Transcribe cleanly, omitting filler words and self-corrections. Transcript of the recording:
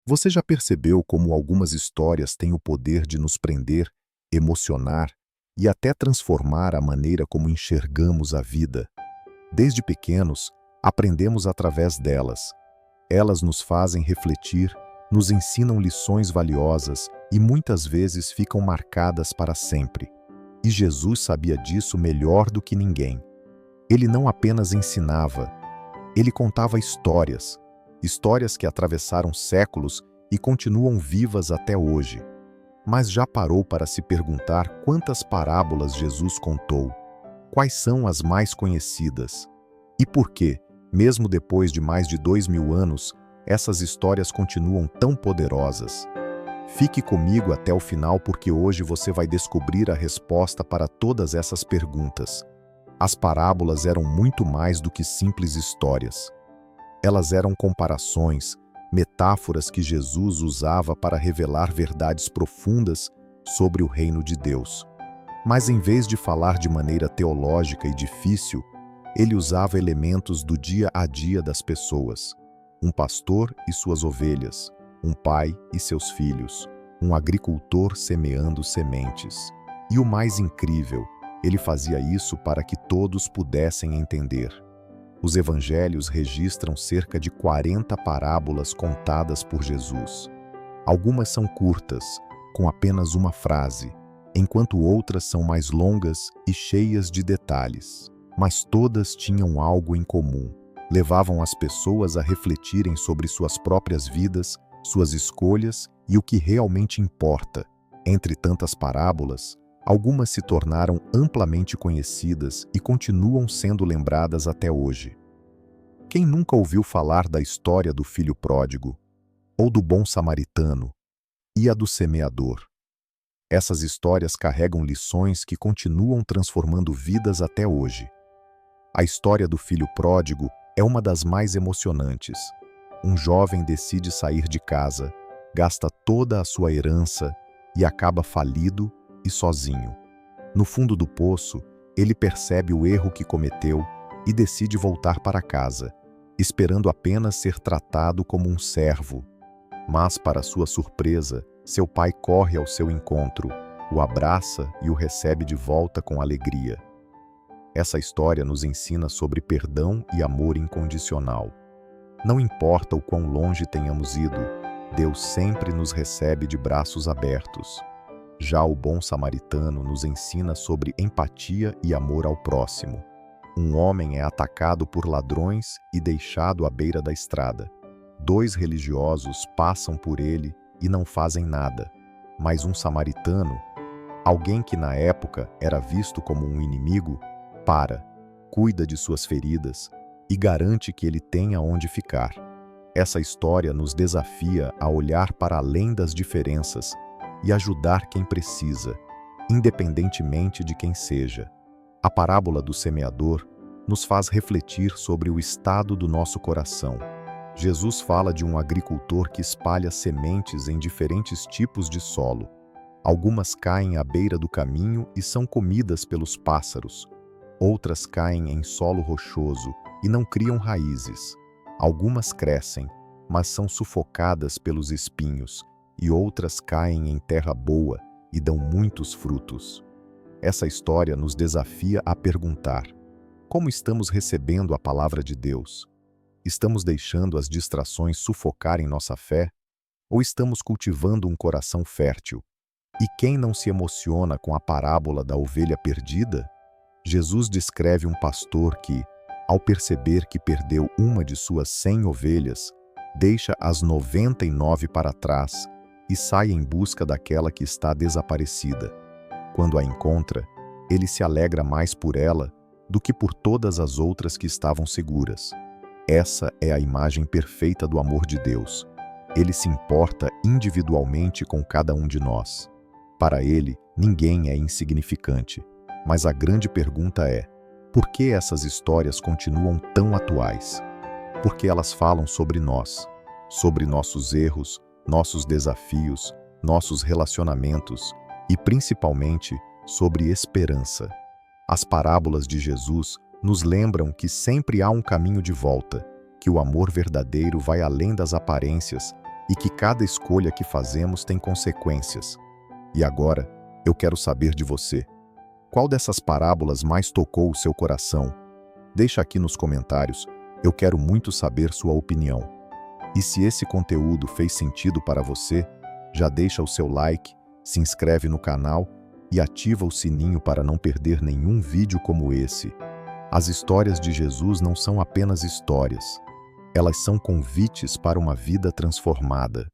Você já percebeu como algumas histórias têm o poder de nos prender, emocionar e até transformar a maneira como enxergamos a vida? Desde pequenos, aprendemos através delas. Elas nos fazem refletir, nos ensinam lições valiosas e muitas vezes ficam marcadas para sempre. E Jesus sabia disso melhor do que ninguém. Ele não apenas ensinava, ele contava histórias, histórias que atravessaram séculos e continuam vivas até hoje. Mas já parou para se perguntar quantas parábolas Jesus contou? Quais são as mais conhecidas? E por que, mesmo depois de mais de 2000 anos, essas histórias continuam tão poderosas? Fique comigo até o final porque hoje você vai descobrir a resposta para todas essas perguntas. As parábolas eram muito mais do que simples histórias. Elas eram comparações, metáforas que Jesus usava para revelar verdades profundas sobre o reino de Deus. Mas em vez de falar de maneira teológica e difícil, ele usava elementos do dia a dia das pessoas. Um pastor e suas ovelhas, um pai e seus filhos, um agricultor semeando sementes. E o mais incrível, ele fazia isso para que todos pudessem entender. Os evangelhos registram cerca de 40 parábolas contadas por Jesus. Algumas são curtas, com apenas uma frase, enquanto outras são mais longas e cheias de detalhes. Mas todas tinham algo em comum. Levavam as pessoas a refletirem sobre suas próprias vidas, suas escolhas e o que realmente importa. Entre tantas parábolas, algumas se tornaram amplamente conhecidas e continuam sendo lembradas até hoje. Quem nunca ouviu falar da história do filho pródigo, ou do bom samaritano, e a do semeador? Essas histórias carregam lições que continuam transformando vidas até hoje. A história do filho pródigo é uma das mais emocionantes. Um jovem decide sair de casa, gasta toda a sua herança e acaba falido e sozinho. No fundo do poço, ele percebe o erro que cometeu e decide voltar para casa, esperando apenas ser tratado como um servo. Mas, para sua surpresa, seu pai corre ao seu encontro, o abraça e o recebe de volta com alegria. Essa história nos ensina sobre perdão e amor incondicional. Não importa o quão longe tenhamos ido, Deus sempre nos recebe de braços abertos. Já o bom samaritano nos ensina sobre empatia e amor ao próximo. Um homem é atacado por ladrões e deixado à beira da estrada. Dois religiosos passam por ele e não fazem nada. Mas um samaritano, alguém que na época era visto como um inimigo, cuida de suas feridas e garante que ele tenha onde ficar. Essa história nos desafia a olhar para além das diferenças e ajudar quem precisa, independentemente de quem seja. A parábola do semeador nos faz refletir sobre o estado do nosso coração. Jesus fala de um agricultor que espalha sementes em diferentes tipos de solo. Algumas caem à beira do caminho e são comidas pelos pássaros. Outras caem em solo rochoso e não criam raízes. Algumas crescem, mas são sufocadas pelos espinhos, e outras caem em terra boa e dão muitos frutos. Essa história nos desafia a perguntar: como estamos recebendo a palavra de Deus? Estamos deixando as distrações sufocarem nossa fé? Ou estamos cultivando um coração fértil? E quem não se emociona com a parábola da ovelha perdida? Jesus descreve um pastor que, ao perceber que perdeu uma de suas 100 ovelhas, deixa as 99 para trás e sai em busca daquela que está desaparecida. Quando a encontra, ele se alegra mais por ela do que por todas as outras que estavam seguras. Essa é a imagem perfeita do amor de Deus. Ele se importa individualmente com cada um de nós. Para ele, ninguém é insignificante. Mas a grande pergunta é: por que essas histórias continuam tão atuais? Porque elas falam sobre nós, sobre nossos erros, nossos desafios, nossos relacionamentos e, principalmente, sobre esperança. As parábolas de Jesus nos lembram que sempre há um caminho de volta, que o amor verdadeiro vai além das aparências e que cada escolha que fazemos tem consequências. E agora, eu quero saber de você. Qual dessas parábolas mais tocou o seu coração? Deixa aqui nos comentários, eu quero muito saber sua opinião. E se esse conteúdo fez sentido para você, já deixa o seu like, se inscreve no canal e ativa o sininho para não perder nenhum vídeo como esse. As histórias de Jesus não são apenas histórias, elas são convites para uma vida transformada.